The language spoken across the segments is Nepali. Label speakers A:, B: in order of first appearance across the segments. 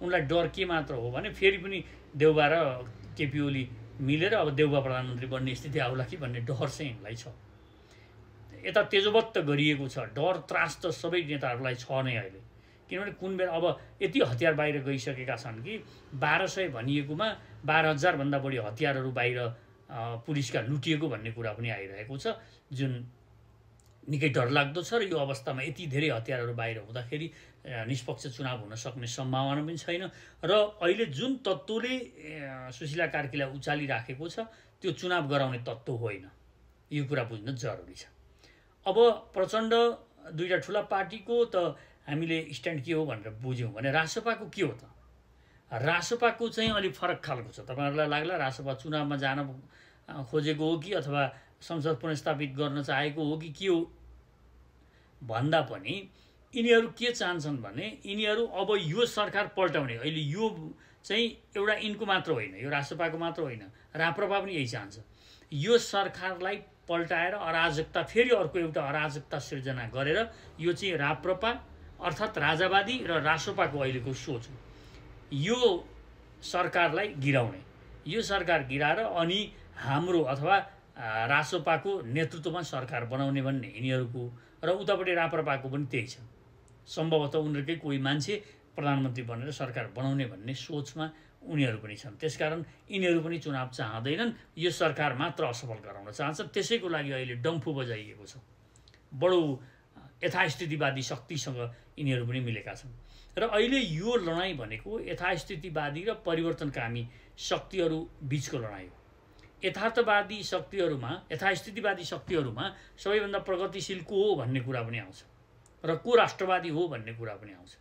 A: उनलाई डर के मात्र हो भने फेरि पनि देउबा र केपी ओली मिलेर अब देउबा प्रधानमन्त्री बन्ने स्थिति आउला कि भन्ने डर चाहिँ यिनलाई छ। यता तेजोबत्त गरिएको छ, डर त्रास त सबै नेताहरूलाई छ नै अहिले। किनभने कुन बेला अब यति हतियार बाहिर गइसकेका छन् कि 1200 भनिएकोमा 12,000 भन्दा बढी हतियारहरू बाहिर पुलिसका लुटिएको भन्ने कुरा पनि आइरहेको छ, जुन निकै डरलाग्दो छ। र यो अवस्थामा यति धेरै हतियारहरू बाहिर हुँदाखेरि निष्पक्ष चुनाव हुन सक्ने सम्भावना पनि छैन। र अहिले जुन तत्त्वले सुशीला कार्कीलाई उचालिराखेको छ त्यो चुनाव गराउने तत्त्व होइन, यो कुरा बुझ्न जरुरी छ। अब प्रचण्ड दुईटा ठुला पार्टीको त हामीले स्ट्यान्ड के हो भनेर बुझ्यौँ भने रासपाको के हो त? रासपाको चाहिँ अलिक फरक खालको छ। तपाईँहरूलाई लाग्ला रासपा चुनावमा जान खोजेको हो कि अथवा संसद पुनर्स्थापित गर्न चाहेको हो कि के हो भन्दा पनि यिनीहरू के चाहन्छन् भने यिनीहरू अब यो सरकार पल्टाउने, अहिले यो चाहिँ एउटा यिनको मात्र होइन, यो रासपाको मात्र होइन, राप्रपा पनि यही चाहन्छ। यो सरकारलाई पल्टाएर अराजकता, फेरि अर्को एउटा अराजकता सिर्जना गरेर यो चाहिँ राप्रपा अर्थात् राजावादी र रासपाको अहिलेको सोच हो, यो सरकारलाई गिराउने, यो सरकार गिराएर अनि हाम्रो अथवा रासपाको नेतृत्वमा सरकार बनाउने भन्ने यिनीहरूको, र उतापट्टि राप्रपाको पनि त्यही छ। सम्भवतः उनीहरूकै कोही मान्छे प्रधानमन्त्री बनेर सरकार बनाउने भन्ने सोचमा उनीहरू पनि छन्। त्यसकारण यिनीहरू पनि चुनाव चाहँदैनन्, यो सरकार मात्र असफल गराउन चाहन्छन्। त्यसैको लागि अहिले डम्फु बजाइएको छ। बडो यथास्थितिवादी शक्तिसँग यिनीहरू पनि मिलेका छन्। र अहिले यो लडाइँ भनेको यथास्थितिवादी र परिवर्तनकामी शक्तिहरू बिचको लडाइँ हो। यथास्थितिवादी शक्तिहरूमा सबैभन्दा प्रगतिशील को हो भन्ने कुरा पनि आउँछ र को राष्ट्रवादी हो भन्ने कुरा पनि आउँछ।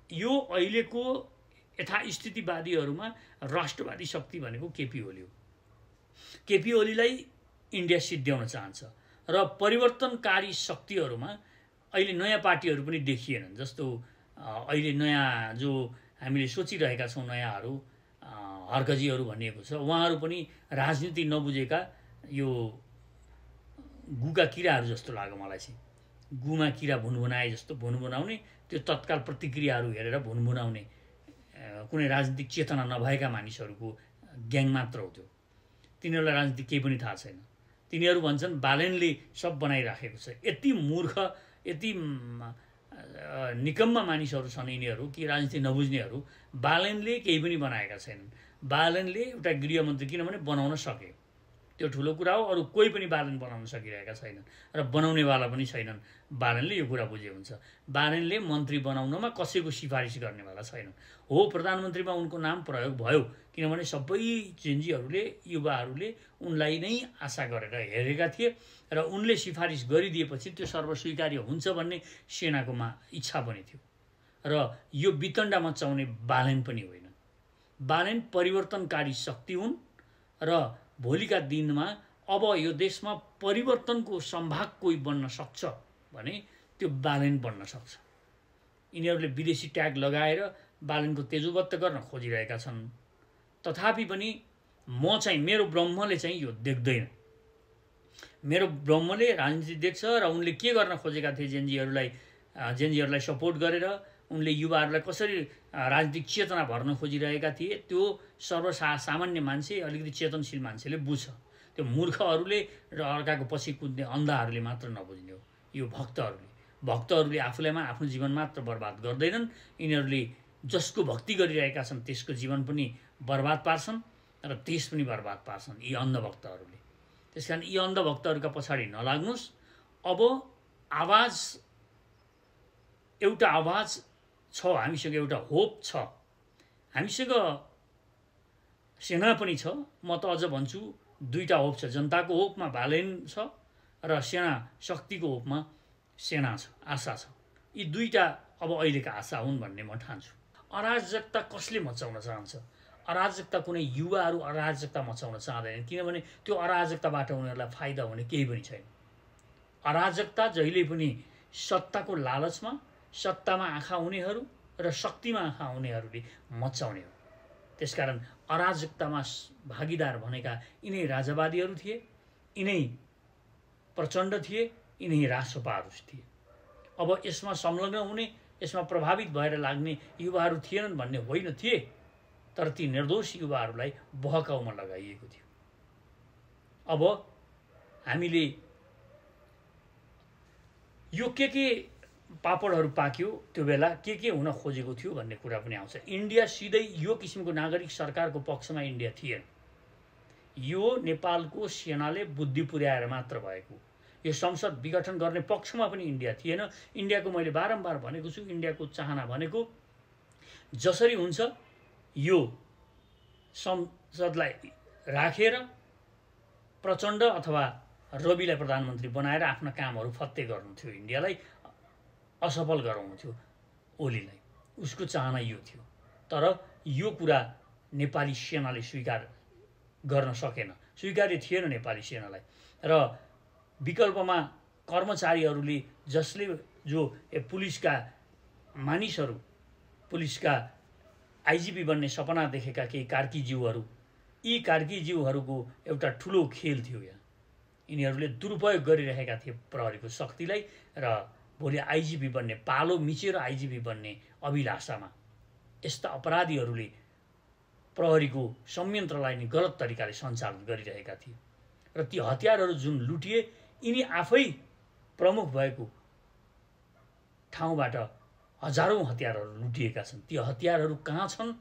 A: यो अहिलेको यथास्थितिवादीहरूमा राष्ट्रवादी शक्ति भनेको केपी ओली हो। केपी ओलीलाई इन्डिया सिद्ध्याउन चाहन्छ। र परिवर्तनकारी शक्तिहरूमा अहिले नयाँ पार्टीहरू पनि देखिएनन्। जस्तो अहिले नयाँ जो हामीले सोचिरहेका छौँ नयाँहरू, हर्कजीहरू भनिएको छ, उहाँहरू पनि राजनीति नबुझेका यो गुका किराहरू जस्तो लाग्यो मलाई चाहिँ। गुमा किरा भुनभुनाए जस्तो भुनभुनाउने, त्यो तत्काल प्रतिक्रियाहरू हेरेर भुनभुनाउने कुनै राजनीतिक चेतना नभएका मानिसहरूको ग्याङ मात्र हो त्यो। तिनीहरूलाई राजनीति केही पनि थाहा छैन। तिनीहरू भन्छन् बालेनले सब बनाइराखेको छ। यति मूर्ख, यति निकम्मा मानिसहरू छन् यिनीहरू कि राजनीति नबुझ्नेहरू। बालेनले केही पनि बनाएका छैनन्। बालेनले एउटा गृहमन्त्री किनभने बनाउन सके, त्यो ठुलो कुरा हो। अरू कोही पनि बालेन बनाउन सकिरहेका छैनन् र बनाउनेवाला पनि छैनन्। बालेनले यो कुरा बुझे हुन्छ। बालेनले मन्त्री बनाउनमा कसैको सिफारिस गर्नेवाला छैनन्। हो, प्रधानमन्त्रीमा उनको नाम प्रयोग भयो किनभने सबै जेन्जीहरूले, युवाहरूले उनलाई नै आशा गरेर हेरेका थिए र उनले सिफारिस गरिदिएपछि त्यो सर्वस्वीकार्य हुन्छ भन्ने सेनाको इच्छा पनि थियो। र यो वितण्डा मचाउने बालेन पनि होइन। बालेन परिवर्तनकारी शक्ति हुन् र भोलिका दिनमा अब यो देशमा परिवर्तनको सम्भाग कोही बन्न सक्छ भने त्यो बालेन बन्न सक्छ। यिनीहरूले विदेशी ट्याग लगाएर बालेनको तेजोबत्त गर्न खोजिरहेका छन्। तथापि पनि म चाहिँ, मेरो ब्रह्मले चाहिँ यो देख्दैन। मेरो ब्रह्मले राजनीति देख्छ र उनले के गर्न खोजेका थिए जेन्जीहरूलाई सपोर्ट गरेर उनले युवाहरूलाई कसरी राजनीतिक चेतना भर्न खोजिरहेका थिए त्यो सामान्य मान्छे, अलिकति चेतनशील मान्छेले बुझ्छ। त्यो मूर्खहरूले र अर्काको पछि कुद्ने अन्धाहरूले मात्र नबुझ्ने हो। यो भक्तहरूले आफूलाई आफ्नो जीवन मात्र बर्बाद गर्दैनन्। यिनीहरूले जसको भक्ति गरिरहेका छन् त्यसको जीवन पनि बर्बाद पार्छन् र देश पनि बर्बाद पार्छन् यी अन्धभक्तहरूले। त्यसकारण यी अन्धभक्तहरूका पछाडि नलाग्नुहोस्। अब एउटा आवाज छ, हामीसँग एउटा होप छ, हामीसँग सेना पनि छ। म त अझ भन्छु दुईटा होप छ। जनताको होपमा बालेन छ र सेना शक्तिको होपमा सेना छ, आशा छ। यी दुईटा अब अहिलेका आशा हुन् भन्ने म ठान्छु। अराजकता कसले मचाउन चाहन्छ? अराजकता कुनै युवाहरू अराजकता मचाउन चाहँदैनन् किनभने त्यो अराजकताबाट उनीहरूलाई फाइदा हुने केही पनि छैन। अराजकता जहिले पनि सत्ताको लालचमा, सत्तामा आँखा हुनेहरू र शक्तिमा आँखा हुनेहरूले मचाउने हो। त्यसकारण अराजकतामा भागीदार भनेका यिनै राजावादीहरू थिए, यिनै प्रचण्ड थिए, यिनै रासपाहरू थिए। अब यसमा संलग्न हुने, यसमा प्रभावित भएर लाग्ने युवाहरू थिएनन् भन्ने होइन, थिए, तर ती निर्दोष युवाहरूलाई बहकाउमा लगाइएको थियो। अब हामीले यो के पापडहरू पाक्यो त्यो बेला के हुन खोजेको थियो भन्ने कुरा पनि आउँछ। इन्डिया सिधै यो किसिमको नागरिक सरकारको पक्षमा इन्डिया थिएन। यो नेपालको सेनाले बुद्धि पुर्याएर मात्र भएको। यो संसद विघटन गर्ने पक्षमा पनि इन्डिया थिएन। इन्डियाको मैले बारम्बार भनेको छु, इन्डियाको चाहना भनेको जसरी हुन्छ यो संसदलाई राखेर प्रचण्ड अथवा रविलाई प्रधानमन्त्री बनाएर आफ्ना कामहरू फत्ते गर्नु थियो, इन्डियालाई असफल गराउनु थियो ओलीलाई। उसको चाहना यो थियो। तर यो कुरा नेपाली सेनाले स्वीकार गर्न सकेन, स्वीकार्य थिएन नेपाली सेनालाई। र विकल्पमा कर्मचारीहरूले जसले जो पुलिसका मानिसहरू, पुलिसका आइजिपी बन्ने सपना देखेका केही कार्कीज्यूहरू, यी कार्कीज्यूहरूको एउटा ठुलो खेल थियो यहाँ। यिनीहरूले दुरुपयोग गरिरहेका थिए प्रहरीको शक्तिलाई र भोलि आइजिपी बन्ने, पालो मिचेर आइजिपी बन्ने अभिलाषामा यस्ता अपराधीहरूले प्रहरीको संयन्त्रलाई नि गलत तरिकाले सञ्चालन गरिरहेका थिए। र ती हतियारहरू जुन लुटिए, यिनी आफै प्रमुख भएको ठाउँबाट हजारौं हतियारहरू लुटिएका छन्। ती हतियारहरू कहाँ छन्,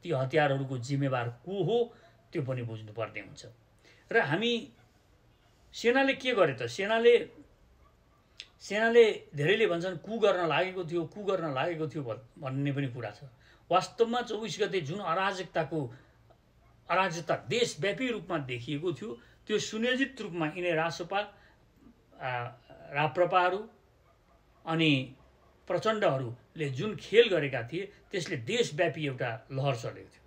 A: ती हतियारहरूको जिम्मेवार को हो, त्यो पनि बुझ्नुपर्ने हुन्छ। र हामी सेनाले के गरे त? सेनाले धेरैले भन्छन् कु गर्न लागेको थियो भन्ने पनि कुरा छ। वास्तवमा 24 गते जुन अराजकता देशव्यापी रूपमा देखिएको थियो, त्यो सुनियोजित रूपमा यिनै रासपा, राप्रपाहरू अनि प्रचण्डहरूले जुन खेल गरेका थिए, त्यसले देशव्यापी एउटा लहर चलेको थियो।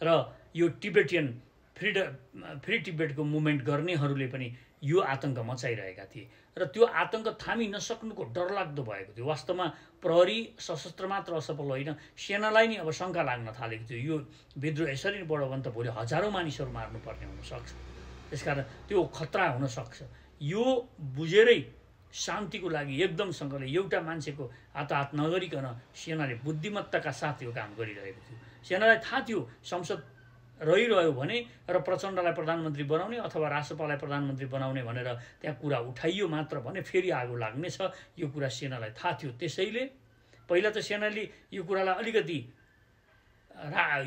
A: र यो टिबेटियन फ्री टिबेटको मुभमेन्ट गर्नेहरूले पनि यो आतंक मचाइरहेका थिए। र त्यो आतंक थामी नसक्नुको डरलाग्दो भएको थियो। वास्तवमा प्रहरी सशस्त्र मात्र असफल होइन, सेनालाई नि अब शङ्का लाग्न थालेको थियो। यो विद्रोह यसरी नै बढ्यो भने त भोलि हजारौं मानिसहरू मार्नुपर्ने हुनसक्छ। त्यसकारण त्यो खतरा हुनसक्छ। यो बुझेरै शान्तिको लागि एकदमसँगले एउटा मान्छेको हात नगरिकन सेनाले बुद्धिमत्ताका साथ यो काम गरिरहेको थियो। सेनालाई थाहा थियो संसद रहिरह्यो भने र प्रचण्डलाई प्रधानमन्त्री बनाउने अथवा रासपालाई प्रधानमन्त्री बनाउने भनेर त्यहाँ कुरा उठाइयो मात्र भने फेरि आगो लाग्नेछ, यो कुरा सेनालाई थाहा थियो। त्यसैले पहिला त सेनाले यो कुरालाई अलिकति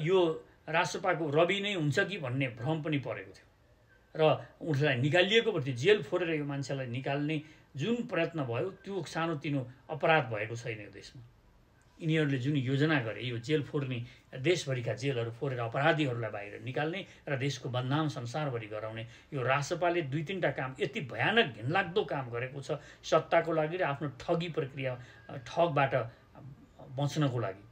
A: यो रासपाको रवि नै हुन्छ कि भन्ने भ्रम पनि परेको थियो र उसलाई निकालिएको थियो। जेल फोरेर यो मान्छेलाई निकाल्ने जुन प्रयत्न भयो, त्यो सानोतिनो अपराध भएको छैन यो देशमा। यिनीहरूले जुन योजना गरे, यो जेल फोर्ने, देशभरिका जेलहरू फोरेर अपराधीहरूलाई बाहिर निकाल्ने र देशको बदनाम संसारभरि गराउने, यो रासपाले 2-3टा काम यति भयानक घिनलाग्दो काम गरेको छ सत्ताको लागि र आफ्नो ठगी प्रक्रिया, ठगबाट बच्नको लागि,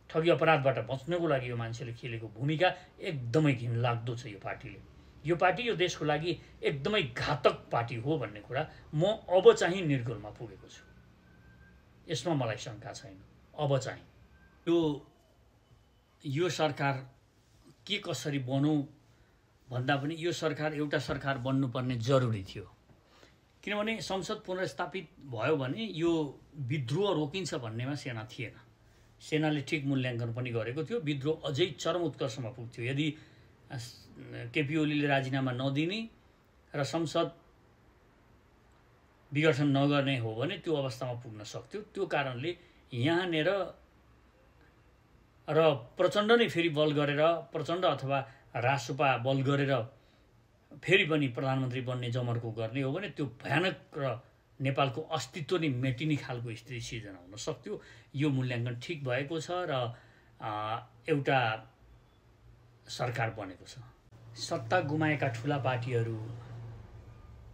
A: ठगी अपराधबाट बच्नको लागि यो मान्छेले खेलेको भूमिका एकदमै घिनलाग्दो छ। यो पार्टीले, यो पार्टी यो देशको लागि एकदमै घातक पार्टी हो भन्ने कुरा म अब चाहिँ निर्गुणमा पुगेको छु। यसमा मलाई शङ्का छैन। अब चाहिँ यो सरकार के कसरी बनौँ भन्दा पनि यो सरकार एउटा सरकार बन्नुपर्ने जरुरी थियो। किनभने संसद पुनर्स्थापित भयो भने यो विद्रोह रोकिन्छ भन्नेमा सेना थिएन। सेनाले ठिक मूल्याङ्कन पनि गरेको थियो। विद्रोह अझै चरम उत्कर्षमा पुग्थ्यो यदि केपी ओलीले राजीनामा नदिने र संसद विघटन नगर्ने हो भने त्यो अवस्थामा पुग्न सक्थ्यो। त्यो कारणले यहाँनिर र प्रचण्ड नै फेरि बल गरेर, प्रचण्ड अथवा रासपा बल गरेर फेरि पनि प्रधानमन्त्री बन्ने जमर्को गर्ने हो भने त्यो भयानक र नेपालको अस्तित्व नै मेटिने खालको स्थिति सिर्जना हुन सक्थ्यो। यो मूल्याङ्कन ठिक भएको छ र एउटा सरकार बनेको छ। सत्ता गुमाएका ठुला पार्टीहरू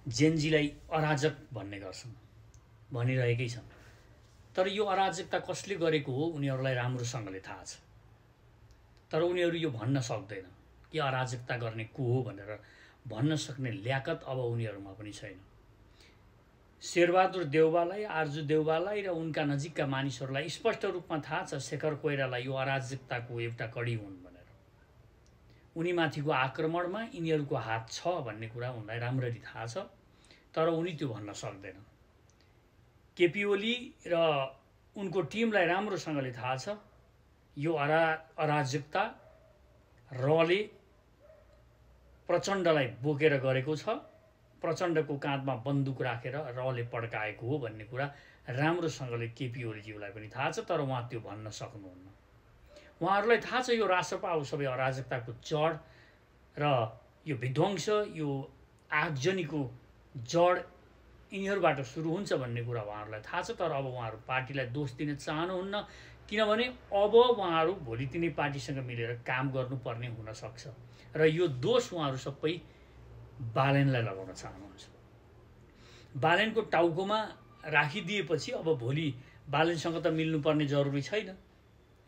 A: जेनजीलाई अराजक भन्ने गर्छन्, भनिरहेकै छन्। तर यो अराजकता कसले गरेको हो उनीहरूलाई राम्रोसँगले थाहा छ। तर उनीहरू यो भन्न सक्दैन कि अराजकता गर्ने को हो भनेर भन्न सक्ने ल्याकत अब उनीहरूमा पनि छैन। शेरबहादुर देउवालाई, आर्जु देउवालाई र उनका नजिकका मानिसहरूलाई स्पष्ट रूपमा थाहा छ शेखर कोइराला यो अराजकताको एउटा कडी हुन् भनेर। उनीमाथिको आक्रमणमा यिनीहरूको हात छ भन्ने कुरा उनलाई राम्ररी थाहा छ, तर उनी त्यो भन्न सक्दैनन्। केपी ओली र उनको टिमलाई राम्रोसँगले थाहा छ यो अराजकता रले प्रचण्डलाई बोकेर गरेको छ, प्रचण्डको काँधमा बन्दुक राखेर रले पड्काएको हो भन्ने कुरा राम्रोसँगले केपी ओलीज्यूलाई पनि थाहा छ, तर उहाँ त्यो भन्न सक्नुहुन्न। उहाँहरूलाई थाहा छ यो रासपा अब सबै अराजकताको जड र यो विध्वंस, यो आगजनीको जड यिनीहरूबाट सुरु हुन्छ भन्ने कुरा उहाँहरूलाई थाहा छ। तर अब उहाँहरू पार्टीलाई दोष दिन चाहनुहुन्न, किनभने अब उहाँहरू भोलि तिनै पार्टीसँग मिलेर काम गर्नुपर्ने हुनसक्छ र यो दोष उहाँहरू सबै बालेनलाई लगाउन चाहनुहुन्छ। बालेनको टाउकोमा राखिदिएपछि अब भोलि बालेनसँग त मिल्नुपर्ने जरुरी छैन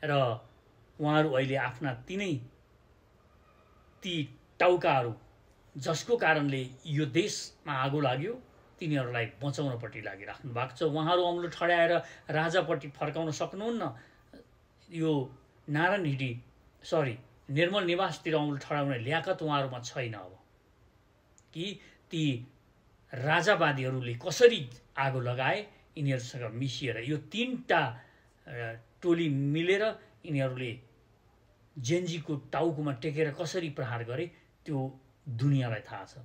A: र उहाँहरू अहिले आफ्ना ती टाउकाहरू जसको कारणले यो देशमा आगो लाग्यो तिनीहरूलाई बचाउनपट्टि लागिराख्नु भएको छ। उहाँहरू औँलो ठड्याएर राजापट्टि फर्काउन सक्नुहुन्न। यो निर्मल निवासतिर औँलो ठडाउने ल्याकत उहाँहरूमा छैन। अब कि ती राजावादीहरूले कसरी आगो लगाए यिनीहरूसँग मिसिएर यो तीनटा टोली मिलेर यिनीहरूले जेन्जीको टाउकोमा टेकेर कसरी प्रहार गरे त्यो दुनियाँलाई थाहा छ।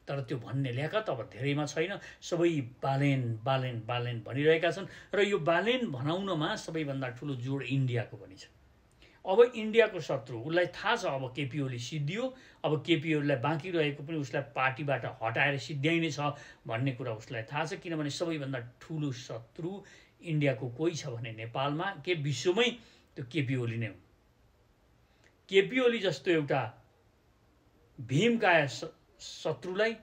A: तर त्यो भन्ने ल्याकत अब धेरैमा छैन। सबै बालेन बालेन बालेन भनिरहेका छन् र यो बालेन भनाउनमा सबैभन्दा ठुलो जोड इन्डियाको पनि छ। अब इन्डियाको शत्रु उसलाई थाहा छ अब केपी ओली सिद्धियो, अब केपी ओलीलाई बाँकी रहेको पनि उसलाई पार्टीबाट हटाएर सिद्ध्याइने छ भन्ने कुरा उसलाई थाहा छ। किनभने सबैभन्दा ठुलो शत्रु इन्डियाको कोही छ भने नेपालमा के विश्वमै त्यो केपी ओली नै हो। केपी ओली जस्तो एउटा भीमकाय शत्रुलाई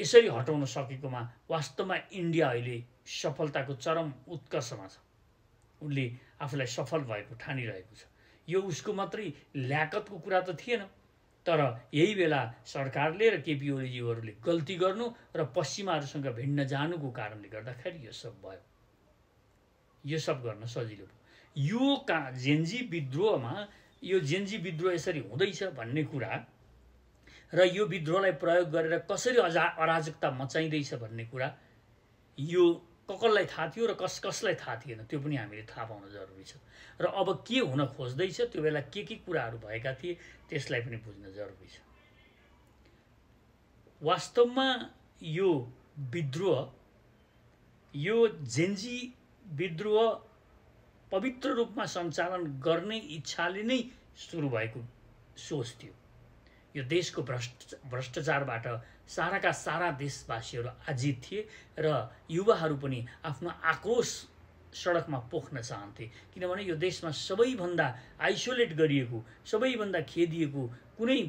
A: यसरी हटाउन सकेकोमा वास्तवमा इन्डिया अहिले सफलताको चरम उत्कर्षमा छ। उसले आफूलाई सफल भएको ठानिरहेको छ। यो उसको मात्रै ल्याकतको कुरा त थिएन, तर यही बेला सरकारले र केपी ओलीज्यूहरूले गल्ती गर्नु र पश्चिमाहरूसँग भिड्न जानुको कारणले गर्दाखेरि यो सब भयो। यो सब गर्न सजिलो भयो। यो जेन्जी विद्रोहमा यो जेन्जी विद्रोह यसरी हुँदैछ भन्ने कुरा र यो विद्रोहलाई प्रयोग गरेर कसरी अराजकता मचाइँदैछ भन्ने कुरा यो कसलाई थाहा थियो र कसलाई थाहा थिएन त्यो पनि हामीले थाहा पाउन जरुरी छ। र अब के हुन खोज्दैछ, त्यो बेला के कुराहरू भएका थिए त्यसलाई पनि बुझ्न जरुरी छ। वास्तवमा यो विद्रोह, यो जेन्जी विद्रोह पवित्र रूपमा सञ्चालन गर्ने इच्छाले नै सुरु भएको सोच थियो। यो देशको भ्रष्टाचारबाट साराका सारा देशवासीहरू आजित थिए र युवाहरू पनि आफ्नो आक्रोश सडकमा पोख्न चाहन्थे। किनभने यो देशमा सबैभन्दा आइसोलेट गरिएको, सबैभन्दा खेदिएको कुनै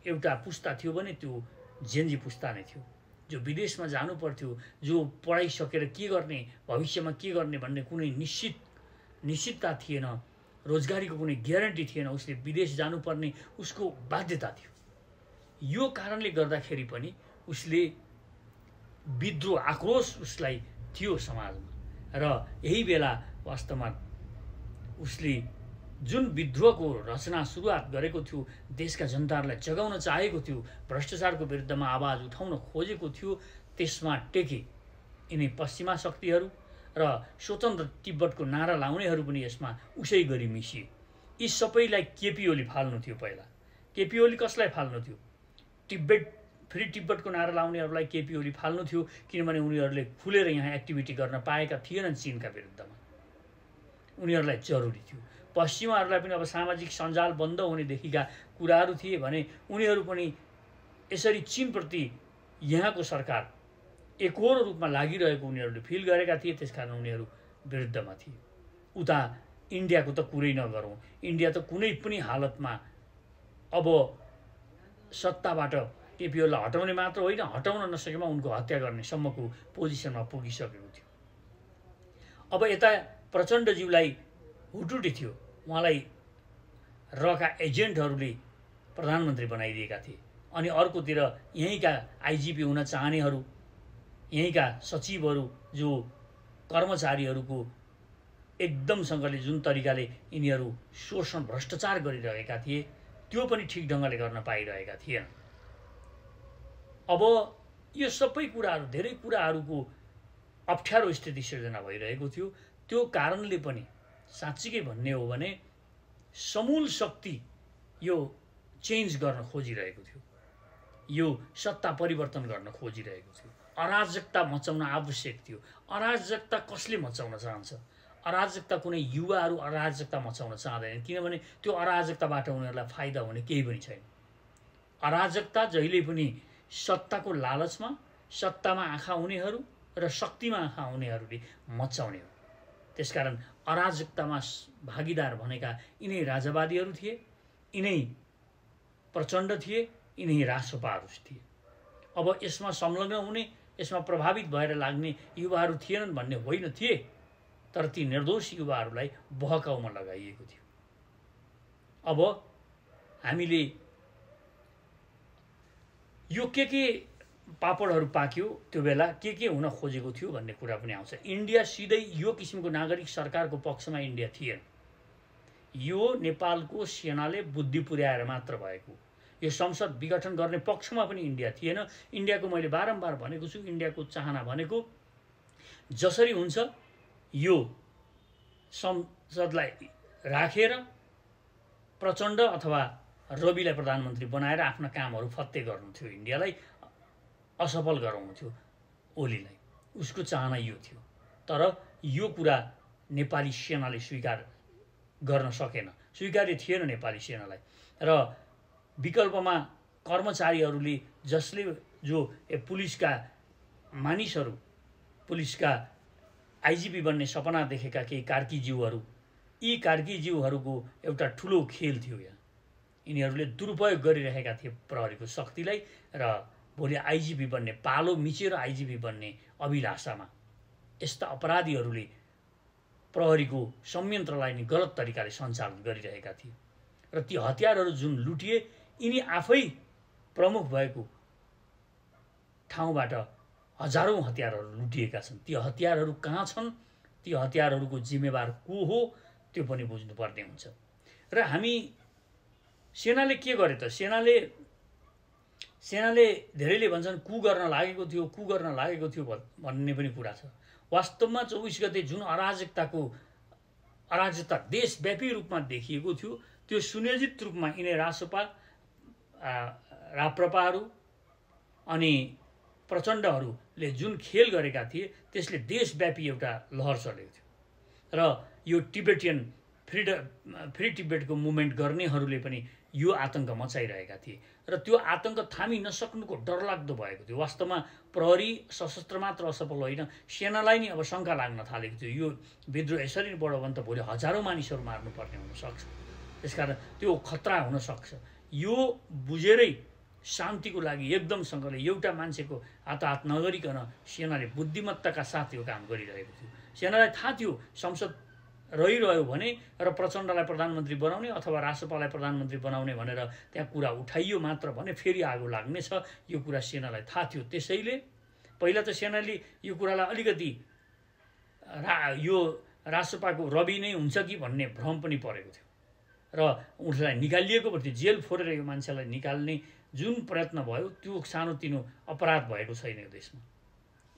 A: एउटा पुस्ता थियो भने त्यो जेन्जी पुस्ता नै थियो, जो विदेशमा जानु पर्थ्यो, जो पढाइसकेर के गर्ने, भविष्यमा के गर्ने भन्ने कुनै निश्चितता थिएन, रोजगारीको कुनै ग्यारेन्टी थिएन, उसले विदेश जानुपर्ने उसको बाध्यता थियो। यो कारणले गर्दाखेरि पनि उसले विद्रोह, आक्रोश उसलाई थियो समाजमा र यही बेला वास्तवमा उसले जुन विद्रोहको रचना सुरुवात गरेको थियो, देशका जनताहरूलाई जगाउन चाहेको थियो, भ्रष्टाचारको विरुद्धमा आवाज उठाउन खोजेको थियो, त्यसमा टेके यिनै पश्चिमा शक्तिहरू र स्वतन्त्र तिब्बतको नारा लाउनेहरू पनि यसमा उसै गरी मिसिए। यी सबैलाई केपी ओली फाल्नु थियो। पहिला केपी ओली कसलाई फाल्नु थियो? फ्री तिब्बतको नारा लाउनेहरूलाई केपी ओली फाल्नु थियो, किनभने उनीहरूले खुलेर यहाँ एक्टिभिटी गर्न पाएका थिएनन् चीनका विरुद्धमा। उनीहरूलाई जरुरी थियो। पश्चिमाहरूलाई पनि अब सामाजिक सञ्जाल बन्द हुनेदेखिका कुराहरू थिए भने उनीहरू पनि यसरी चीनप्रति यहाँको सरकार एकहोरो रूपमा लागिरहेको उनीहरूले फिल गरेका थिए, त्यसकारण उनीहरू विरुद्धमा थिए। उता इन्डियाको त कुरै नगरौँ, इन्डिया त कुनै पनि हालतमा अब सत्ताबाट केपी ओलीलाई हटाउने मात्र होइन, हटाउन नसकेमा उनको हत्या गर्ने सम्मको पोजिसनमा पुगिसकेको थियो। अब यता प्रचण्डज्यूलाई हुटुटी थियो, उहाँलाई रका एजेन्टहरूले प्रधानमन्त्री बनाइदिएका थिए। अनि अर्कोतिर यहीँका आइजिपी हुन चाहनेहरू, यहीँका सचिवहरू, जो कर्मचारीहरूको एकदमसँगले जुन तरिकाले यिनीहरू शोषण भ्रष्टाचार गरिरहेका थिए त्यो पनि ठिक ढङ्गले गर्न पाइरहेका थिएन। अब यो सबै कुराहरू, धेरै कुराहरूको अप्ठ्यारो स्थिति सिर्जना भइरहेको थियो। त्यो कारणले पनि साँच्चीकै भन्ने हो भने समूल शक्ति यो चेन्ज गर्न खोजिरहेको थियो, यो सत्ता परिवर्तन गर्न खोजिरहेको थियो, अराजकता मचाउन आवश्यक थियो। अराजकता कसले मचाउन चाहन्छ? अराजकता कुनै युवाहरू अराजकता मचाउन चाहँदैन, किनभने त्यो अराजकताबाट उनीहरूलाई फाइदा हुने केही पनि छैन। अराजकता जहिले पनि सत्ताको लालचमा, सत्तामा आँखा हुनेहरू र शक्तिमा आँखा हुनेहरूले मचाउने हो। त्यसकारण अराजकतामा भागीदार भनेका यिनै राजावादीहरू थिए, यिनै प्रचण्ड थिए, यिनै रासपाहरू थिए। अब यसमा संलग्न हुने, यसमा प्रभावित भएर लाग्ने युवाहरू थिएनन् भन्ने होइन, थिए, तर ती निर्दोष युवाहरूलाई बहकाउमा लगाइएको थियो। अब हामीले यो के पापडहरू पाक्यो, त्यो बेला के हुन खोजेको थियो भन्ने कुरा पनि आउँछ। इन्डिया सिधै यो किसिमको नागरिक सरकारको पक्षमा इन्डिया थिएन। यो नेपालको सेनाले बुद्धि पुर्याएर मात्र भएको। यो संसद विघटन गर्ने पक्षमा पनि इन्डिया थिएन। इन्डियाको मैले बारम्बार भनेको छु, इन्डियाको चाहना भनेको जसरी हुन्छ यो संसदलाई राखेर प्रचण्ड अथवा रविलाई प्रधानमन्त्री बनाएर आफ्ना कामहरू फत्ते गर्नु थियो, इन्डियालाई असफल गराउनु थियो ओलीलाई। उसको चाहना यो थियो। तर यो कुरा नेपाली सेनाले स्वीकार गर्न सकेन, स्वीकार्य थिएन नेपाली सेनालाई। र विकल्पमा कर्मचारीहरूले जसले जो पुलिसका मानिसहरू, पुलिसका आइजिपी बन्ने सपना देखेका केही कार्कीज्यूहरू, यी कार्कीज्यूहरूको एउटा ठुलो खेल थियो यहाँ। यिनीहरूले दुरुपयोग गरिरहेका थिए प्रहरीको शक्तिलाई र भोलि आइजिपी बन्ने, पालो मिचेर आइजिपी बन्ने अभिलाषामा यस्ता अपराधीहरूले प्रहरीको संयन्त्रलाई नि गलत तरिकाले सञ्चालन गरिरहेका थिए। र ती हतियारहरू जुन लुटिए, यिनी आफै प्रमुख भएको ठाउँबाट हजारौं हतियारहरू लुटिएका छन्। ती हतियारहरू कहाँ छन्, ती हतियारहरूको जिम्मेवार को हो, त्यो पनि बुझ्नुपर्ने हुन्छ। र हामी सेनाले के गरे त? सेनाले धेरैले भन्छन् कु गर्न लागेको थियो भन्ने पनि कुरा छ। वास्तवमा 24 गते जुन अराजकता देशव्यापी रूपमा देखिएको थियो, त्यो सुनियोजित रूपमा यिनै रासपा, राप्रपाहरू अनि प्रचण्डहरूले जुन खेल गरेका थिए, त्यसले देशव्यापी एउटा लहर चलेको थियो। र यो टिबेटियन फ्री टिबेटको मुभमेन्ट गर्नेहरूले पनि यो आतंक मचाइरहेका थिए। र त्यो आतंक थामी नसक्नुको डरलाग्दो भएको थियो। वास्तवमा प्रहरी सशस्त्र मात्र असफल होइन, सेनालाई नि अब शङ्का लाग्न थालेको थियो। यो विद्रोह यसरी नै बढ्यो भने त भोलि हजारौं मानिसहरू मार्नुपर्ने हुनसक्छ। त्यसकारण त्यो खतरा हुनसक्छ। यो बुझेरै शान्तिको लागि एकदमसँगले एउटा मान्छेको हात नगरिकन सेनाले बुद्धिमत्ताका साथ यो काम गरिरहेको थियो। सेनालाई थाहा थियो संसद रहिरह्यो भने र प्रचण्डलाई प्रधानमन्त्री बनाउने अथवा रासपालाई प्रधानमन्त्री बनाउने भनेर त्यहाँ कुरा उठाइयो मात्र भने फेरि आगो लाग्नेछ, यो कुरा सेनालाई थाहा थियो। त्यसैले पहिला त सेनाले यो कुरालाई अलिकति यो रासपाको रवि नै हुन्छ कि भन्ने भ्रम पनि परेको थियो र उसलाई निकालिएको थियो। जेल फोरेर यो मान्छेलाई निकाल्ने जुन प्रयत्न भयो, त्यो सानोतिनो अपराध भएको छैन यो देशमा।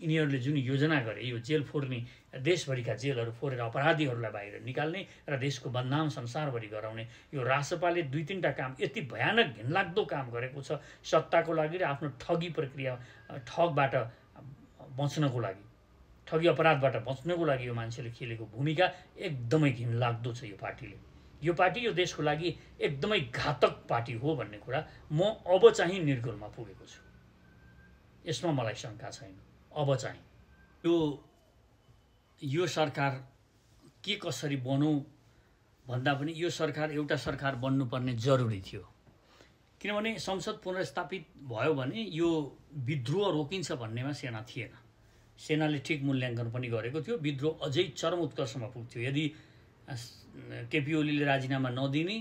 A: यिनीहरूले जुन योजना गरे, यो जेल फोर्ने, देशभरिका जेलहरू फोरेर अपराधीहरूलाई बाहिर निकाल्ने र देशको बदनाम संसारभरि गराउने, यो रासपाले 2-3टा काम यति भयानक घिनलाग्दो काम गरेको छ सत्ताको लागि र आफ्नो ठगी प्रक्रिया, ठगबाट बच्नको लागि, ठगी अपराधबाट बच्नको लागि यो मान्छेले खेलेको भूमिका एकदमै घिनलाग्दो छ। यो पार्टीले, यो पार्टी यो देशको लागि एकदमै घातक पार्टी हो भन्ने कुरा म अब चाहिँ निर्गुणमा पुगेको छु। यसमा मलाई शङ्का छैन। अब चाहिँ यो सरकार के कसरी बनौँ भन्दा पनि यो सरकार एउटा सरकार बन्नुपर्ने जरुरी थियो। किनभने संसद पुनर्स्थापित भयो भने यो विद्रोह रोकिन्छ भन्नेमा सेना थिएन। सेनाले ठिक मूल्याङ्कन पनि गरेको थियो। विद्रोह अझै चरम उत्कर्षमा पुग्थ्यो यदि केपी ओलीले राजीनामा नदिने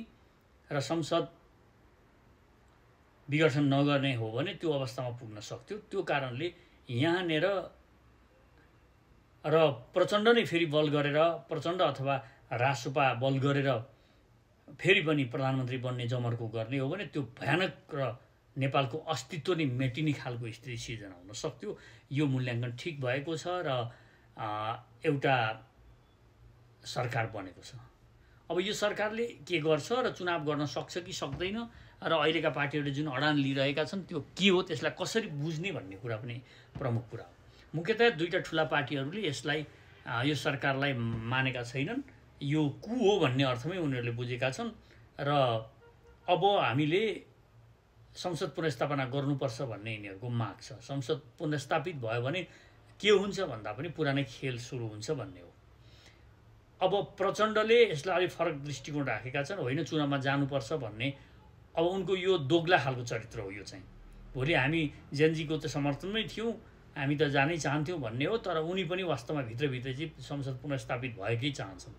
A: र संसद विघटन नगर्ने हो भने त्यो अवस्थामा पुग्न सक्थ्यो। त्यो कारणले यहाँनिर र प्रचण्ड नै फेरि बल गरेर, प्रचण्ड अथवा रासपा बल गरेर फेरि पनि प्रधानमन्त्री बन्ने जमर्को गर्ने हो भने त्यो भयानक र नेपालको अस्तित्व नै मेटिने खालको स्थिति सिर्जना हुन सक्थ्यो। यो मूल्याङ्कन ठिक भएको छ र एउटा सरकार बनेको छ। अब यो सरकारले के गर्छ र चुनाव गर्न सक्छ कि सक्दैन र अहिलेका पार्टीहरूले जुन अडान लिइरहेका छन् त्यो के हो, त्यसलाई कसरी बुझ्ने भन्ने कुरा पनि प्रमुख कुरा हो। मुख्यतया दुईटा ठुला पार्टीहरूले यसलाई यो सरकारलाई मानेका छैनन्, यो कु हो भन्ने अर्थमै उनीहरूले बुझेका छन् र अब हामीले संसद पुनर्स्थापना गर्नुपर्छ भन्ने यिनीहरूको माग छ। संसद पुनर्स्थापित भयो भने के हुन्छ भन्दा पनि पुरानै खेल सुरु हुन्छ भन्ने हो। अब प्रचण्डले यसलाई अलिक फरक दृष्टिकोण राखेका छन्, होइन चुनावमा जानुपर्छ भन्ने। अब उनको यो दोग्ला खालको चरित्र हो यो चाहिँ। भोलि हामी जेनजीको त समर्थनमै थियौँ, हामी त जानै चाहन्थ्यौँ भन्ने हो, तर उनी पनि वास्तवमा भित्रभित्र चाहिँ संसद पुनर्स्थापित भएकै चाहन्छन्,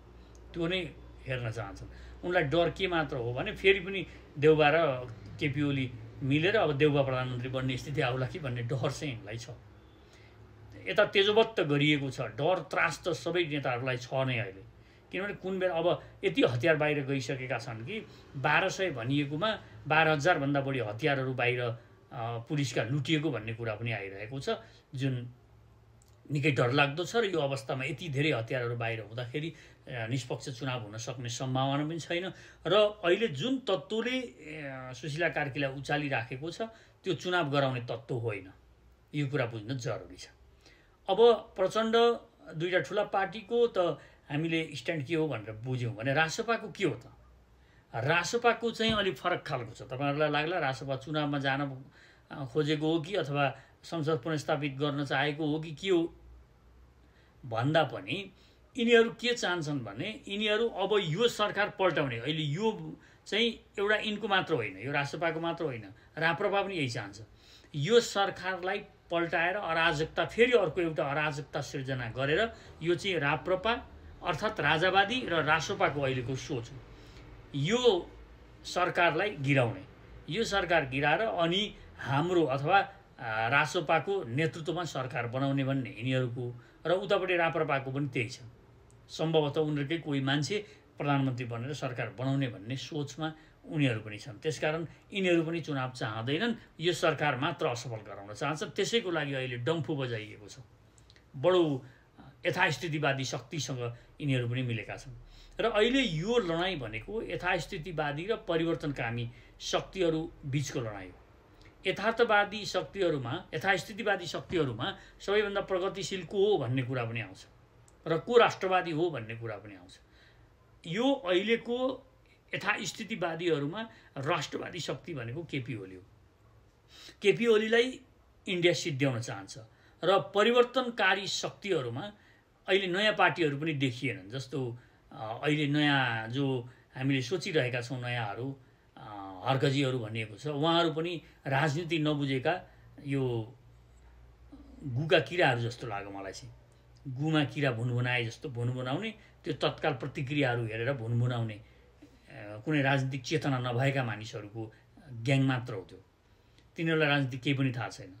A: त्यो नै हेर्न चाहन्छन्। उनलाई डर के मात्र हो भने फेरि पनि देउबा र केपी ओली मिलेर अब देउबा प्रधानमन्त्री बन्ने स्थिति आउला कि भन्ने डर चाहिँ यिनलाई छ। यता तेजोबत्त गरिएको छ, डर त्रास त सबै नेताहरूलाई छ नै अहिले। किनभने कुन बेला अब यति हतियार बाहिर गइसकेका छन् कि 1200 भनिएकोमा 12,000 भन्दा बढी हतियारहरू बाहिर पुलिसका लुटिएको भन्ने कुरा पनि आइरहेको छ, जुन निकै डरलाग्दो छ। र यो अवस्थामा यति धेरै हतियारहरू बाहिर हुँदाखेरि निष्पक्ष चुनाव हुन सक्ने सम्भावना पनि छैन। र अहिले जुन तत्त्वले सुशीला कार्कीलाई उचालिराखेको छ त्यो चुनाव गराउने तत्त्व होइन, यो कुरा बुझ्न जरुरी छ। अब प्रचण्ड दुईटा ठुला पार्टीको त हामीले स्ट्यान्ड के हो भनेर बुझ्यौँ भने रासपाको के हो त? रासपाको चाहिँ अलिक फरक खालको छ। तपाईँहरूलाई लाग्ला रासपा चुनावमा जान खोजेको हो कि अथवा संसद पुनर्स्थापित गर्न चाहेको हो कि के हो भन्दा पनि यिनीहरू के चाहन्छन् भने यिनीहरू अब यो सरकार पल्टाउने, अहिले यो चाहिँ एउटा यिनको मात्र होइन, यो रासपाको मात्र होइन, राप्रपा पनि यही चाहन्छ। यो सरकारलाई पल्टाएर अराजकता, फेरि अर्को एउटा अराजकता सिर्जना गरेर यो चाहिँ राप्रपा अर्थात् राजावादी र रासपाको अहिलेको सोच हो। यो सरकारलाई गिराउने, यो सरकार गिराएर अनि हाम्रो अथवा रासपाको नेतृत्वमा सरकार बनाउने भन्ने यिनीहरूको, र उतापट्टि राप्रपाको पनि त्यही छ। सम्भवतः उनीहरूकै कोही मान्छे प्रधानमन्त्री बनेर सरकार बनाउने भन्ने सोचमा उनीहरू पनि छन्। त्यसकारण यिनीहरू पनि चुनाव चाहँदैनन्, यो सरकार मात्र असफल गराउन चाहन्छ। त्यसैको लागि अहिले डम्फु बजाइएको छ। बडो यथास्थितिवादी शक्तिसँग यिनीहरू पनि मिलेका छन्। र अहिले यो लडाइँ भनेको यथास्थितिवादी र परिवर्तनकामी शक्तिहरू बिचको लडाइँ हो। यथार्थवादी शक्तिहरूमा, यथास्थितिवादी शक्तिहरूमा सबैभन्दा प्रगतिशील को हो भन्ने कुरा पनि आउँछ र को राष्ट्रवादी हो भन्ने कुरा पनि आउँछ। यो अहिलेको यथास्थितिवादीहरूमा राष्ट्रवादी शक्ति भनेको केपी ओली हो। केपी ओलीलाई इन्डिया सिद्ध्याउन चाहन्छ र परिवर्तनकारी शक्तिहरूमा अहिले नयाँ पार्टीहरू पनि देखिएनन्। जस्तो अहिले नयाँ जो हामीले सोचिरहेका छौँ नयाँहरू, हर्कजीहरू भनिएको छ, उहाँहरू पनि राजनीति नबुझेका यो गुका किराहरू जस्तो लाग्यो मलाई चाहिँ। गुमा किरा भुनभुनाए जस्तो भुनभुनाउने, त्यो तत्काल प्रतिक्रियाहरू हेरेर भुनभुनाउने कुनै राजनीतिक चेतना नभएका मानिसहरूको ग्याङ मात्र हो त्यो। तिनीहरूलाई राजनीति केही पनि थाहा छैन।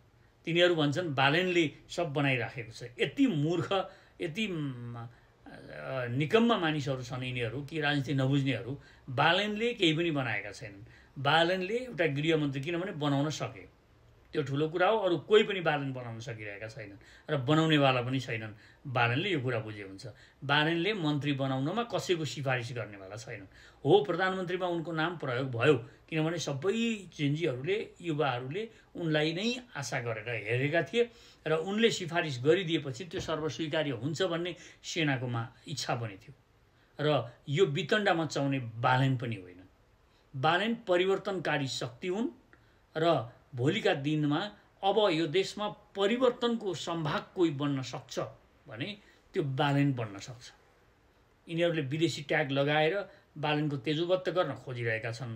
A: तिनीहरू भन्छन् बालेनले सब बनाइराखेको छ। यति मूर्ख, यति निकम्मा मानिसहरू छन् यिनीहरू कि राजनीति नबुझ्नेहरू। बालेनले केही पनि बनाएका छैनन्। बालेनले एउटा गृहमन्त्री किनभने बनाउन सके, त्यो ठुलो कुरा हो। अरू कोही पनि बालेन बनाउन सकिरहेका छैनन् र बनाउनेवाला पनि छैनन्। बालेनले यो कुरा बुझे हुन्छ। बालेनले मन्त्री बनाउनमा कसैको सिफारिस गर्नेवाला छैनन्। हो, प्रधानमन्त्रीमा उनको नाम प्रयोग भयो किनभने सबै जेन्जीहरूले, युवाहरूले उनलाई नै आशा गरेर हेरेका थिए र उनले सिफारिस गरिदिएपछि त्यो सर्वस्वीकार्य हुन्छ भन्ने सेनाकोमा इच्छा पनि थियो। र यो वितण्डा मचाउने बालेन पनि होइन। बालेन परिवर्तनकारी शक्ति हुन् र भोलिका दिनमा अब यो देशमा परिवर्तनको सम्भाग कोही बन्न सक्छ भने त्यो बालेन बन्न सक्छ। यिनीहरूले विदेशी ट्याग लगाएर बालेनको तेजोबत्त गर्न खोजिरहेका छन्।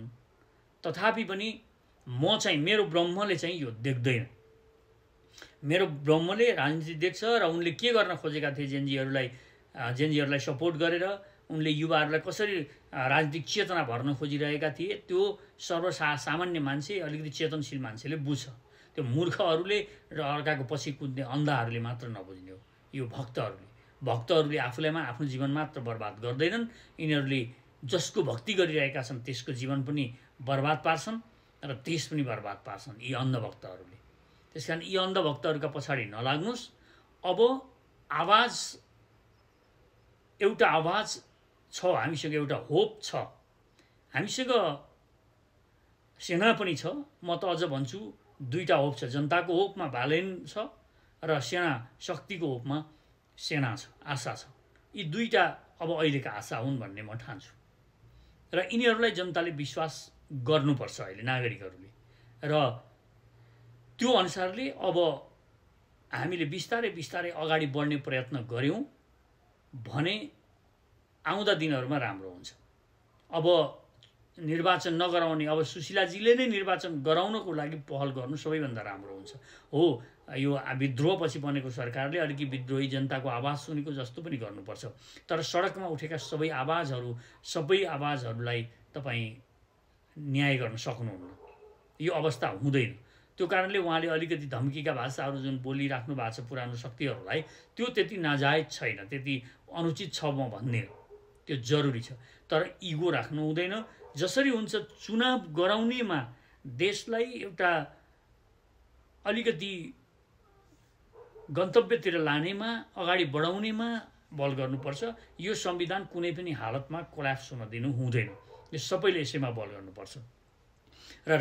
A: तथापि पनि म चाहिँ, मेरो ब्रह्मले चाहिँ यो देख्दैन। मेरो ब्रह्मले राजनीति देख्छ र उनले के गर्न खोजेका थिए जेन्जीहरूलाई सपोर्ट गरेर उनले युवाहरूलाई कसरी राजनीतिक चेतना भर्न खोजिरहेका थिए त्यो सामान्य मान्छे, अलिकति चेतनशील मान्छेले बुझ्छ। त्यो मूर्खहरूले र अर्काको पछि कुद्ने अन्धाहरूले मात्र नबुझ्ने हो। यो भक्तहरूले आफूलाई आफ्नो जीवन मात्र बर्बाद गर्दैनन्। यिनीहरूले जसको भक्ति गरिरहेका छन् त्यसको जीवन पनि बर्बाद पार्छन् र देश पनि बर्बाद पार्छन् यी अन्धभक्तहरूले। त्यसकारण यी अन्धभक्तहरूका पछाडि नलाग्नुहोस्। अब आवाज एउटा आवाज छ, हामीसँग एउटा होप छ, हामीसँग सेना पनि छ। म त अझ भन्छु दुईटा होप छ, जनताको होपमा भ्यालेन छ र सेना शक्तिको होपमा सेना छ, आशा छ। यी दुईटा अब अहिलेका आशा हुन् भन्ने म ठान्छु र यिनीहरूलाई जनताले विश्वास गर्नुपर्छ अहिले नागरिकहरूले। र त्यो अनुसारले अब हामीले बिस्तारै बिस्तारै अगाडि बढ्ने प्रयत्न गऱ्यौँ भने आउँदा दिनहरूमा राम्रो हुन्छ। अब निर्वाचन नगराउने, अब सुशीलाजीले नै निर्वाचन गराउनको लागि पहल गर्नु सबैभन्दा राम्रो हुन्छ। हो, यो विद्रोहपछि बनेको सरकारले अलिकति विद्रोही जनताको आवाज सुनेको जस्तो पनि गर्नुपर्छ, तर सडकमा उठेका सबै आवाजहरूलाई तपाईँ न्याय गर्न सक्नुहुन्न। यो अवस्था हुँदैन। त्यो कारणले उहाँले अलिकति धम्कीका भाषाहरू जुन बोलिराख्नु भएको छ पुरानो शक्तिहरूलाई, त्यो त्यति नाजायज छैन, त्यति अनुचित छ म भन्ने, त्यो जरुरी छ। तर इगो राख्नु हुँदैन। जसरी हुन्छ चुनाव गराउनेमा देशलाई एउटा अलिकति गन्तव्यतिर लानेमा, अगाडि बढाउनेमा बल गर्नुपर्छ। यो संविधान कुनै पनि हालतमा कोल्याप्स हुन दिनु हुँदैन। यो सबैले यसैमा बल गर्नुपर्छ। र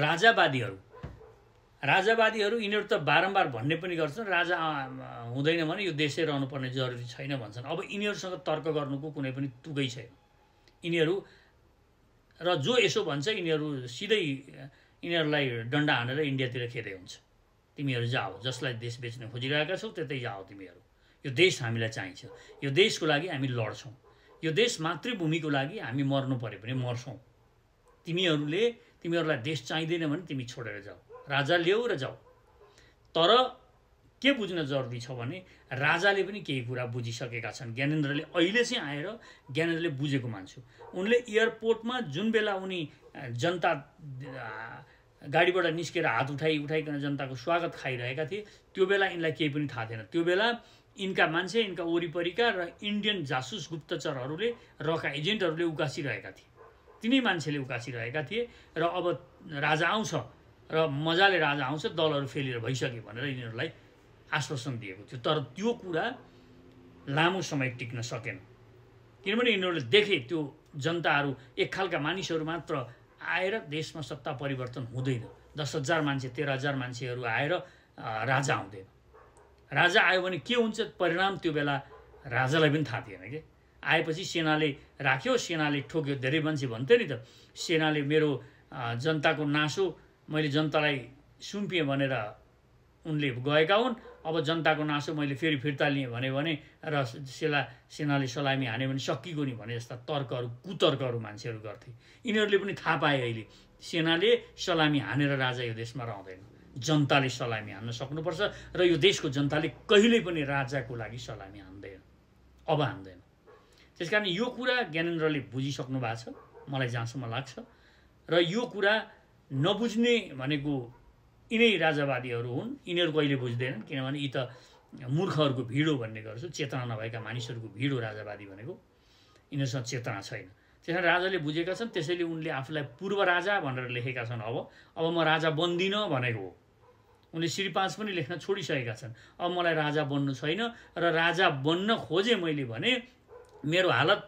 A: राजावादीहरू यिनीहरू त बारम्बार भन्ने पनि गर्छन् राजा हुँदैन भने यो देशै रहनुपर्ने जरुरी छैन भन्छन्। अब यिनीहरूसँग तर्क गर्नुको कुनै पनि तुगै छैन। यिनीहरू र जो यसो भन्छ यिनीहरू सिधै यिनीहरूलाई डन्डा हानेर इन्डियातिर खेदै हुन्छ। तिमीहरू जाऊ, जसलाई देश बेच्न खोजिरहेका छौ त्यतै जाऊ तिमीहरू। यो देश हामीलाई चाहिन्छ। यो देशको लागि हामी लड्छौँ। यो देश मातृभूमिको लागि हामी मर्नु पऱ्यो भने मर्छौँ। तिमीहरूलाई देश चाहिँदैन भने तिमी छोडेर जाऊ, राजा ल्याऊ र जाऊ। तर के बुझ्न जरुरी छ भने राजाले पनि केही कुरा बुझिसकेका छन्। ज्ञानेन्द्रले अहिले चाहिँ आएर ज्ञानेन्द्रले बुझेको मान्छु। उनले एयरपोर्टमा जुन बेला उनी जनता गाडीबाट निस्केर हात उठाइकन जनताको स्वागत खाइरहेका थिए, त्यो बेला यिनलाई केही पनि थाहा थिएन। त्यो बेला यिनका मान्छे, यिनका वरिपरिका र इन्डियन जासुस गुप्तचरहरूले, रका एजेन्टहरूले उकासिरहेका थिए। तिनै मान्छेले उकासिरहेका थिए र अब राजा आउँछ र मजाले राजा आउँछ, दलहरू फेलिएर भइसक्यो भनेर यिनीहरूलाई आश्वासन दिएको थियो। तर त्यो कुरा लामो समय टिक्न सकेन, किनभने यिनीहरूले देखे त्यो जनताहरू एक खालका मानिसहरू मात्र आएर देशमा सत्ता परिवर्तन हुँदैन। 10,000 मान्छे 13,000 मान्छेहरू आएर राजा आउँदैन। राजा आयो भने के हुन्छ परिणाम त्यो बेला राजालाई पनि थाहा थिएन कि। आएपछि सेनाले राख्यो, सेनाले ठोक्यो। धेरै मान्छे भन्थे नि त, सेनाले मेरो जनताको नासो मैले जनतालाई सुम्पिएँ भनेर उनले गएका हुन्। अब जनताको नासो मैले फेरि फिर्ता लिएँ भने र सेनाले सलामी हाने भने सकिएको नि भने जस्ता तर्कहरू, कुतर्कहरू मान्छेहरू गर्थे। यिनीहरूले पनि थाहा पाए अहिले सेनाले सलामी हानेर राजा यो देशमा रहँदैन। जनताले सलामी हान्न सक्नुपर्छ र यो देशको जनताले कहिल्यै पनि राजाको लागि सलामी हान्दैन, अब हान्दैन। त्यसकारण यो कुरा ज्ञानेन्द्रले बुझिसक्नु भएको छ मलाई जहाँसम्म लाग्छ। र यो कुरा नबुझ्ने भनेको यिनै राजावादीहरू हुन्। यिनीहरू कहिले बुझ्दैनन्, किनभने यी त मूर्खहरूको भिड हो भन्ने गर्छु। चेतना नभएका मानिसहरूको भिड हो राजावादी भनेको। यिनीहरूसँग चेतना छैन। त्यसैले राजाले बुझेका छन्। त्यसैले उनले आफूलाई पूर्व राजा भनेर लेखेका छन्। अब म राजा बन्दिनँ भनेको हो। उनले श्री 5 पनि लेख्न छोडिसकेका छन्। अब मलाई राजा बन्नु छैन र राजा बन्न खोजेँ मैले भने मेरो हालत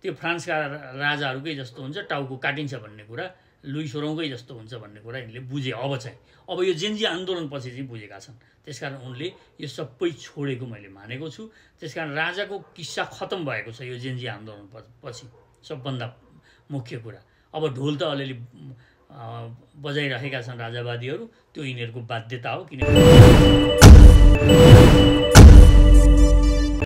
A: त्यो फ्रान्सका राजाहरूकै जस्तो हुन्छ, टाउको काटिन्छ भन्ने कुरा, लुई सोरौकै जस्तो हुन्छ भन्ने कुरा यिनले बुझे। अब यो जेन्जी आन्दोलनपछि चाहिँ बुझेका छन्। त्यसकारण उनले यो सबै छोडेको मैले मानेको छु। त्यसकारण राजाको किस्सा खतम भएको छ यो जेन्जी आन्दोलन पछि। सबभन्दा मुख्य कुरा अब ढोल त अलिअलि बजाइरहेका छन् राजावादीहरू, त्यो यिनीहरूको बाध्यता हो। किनभने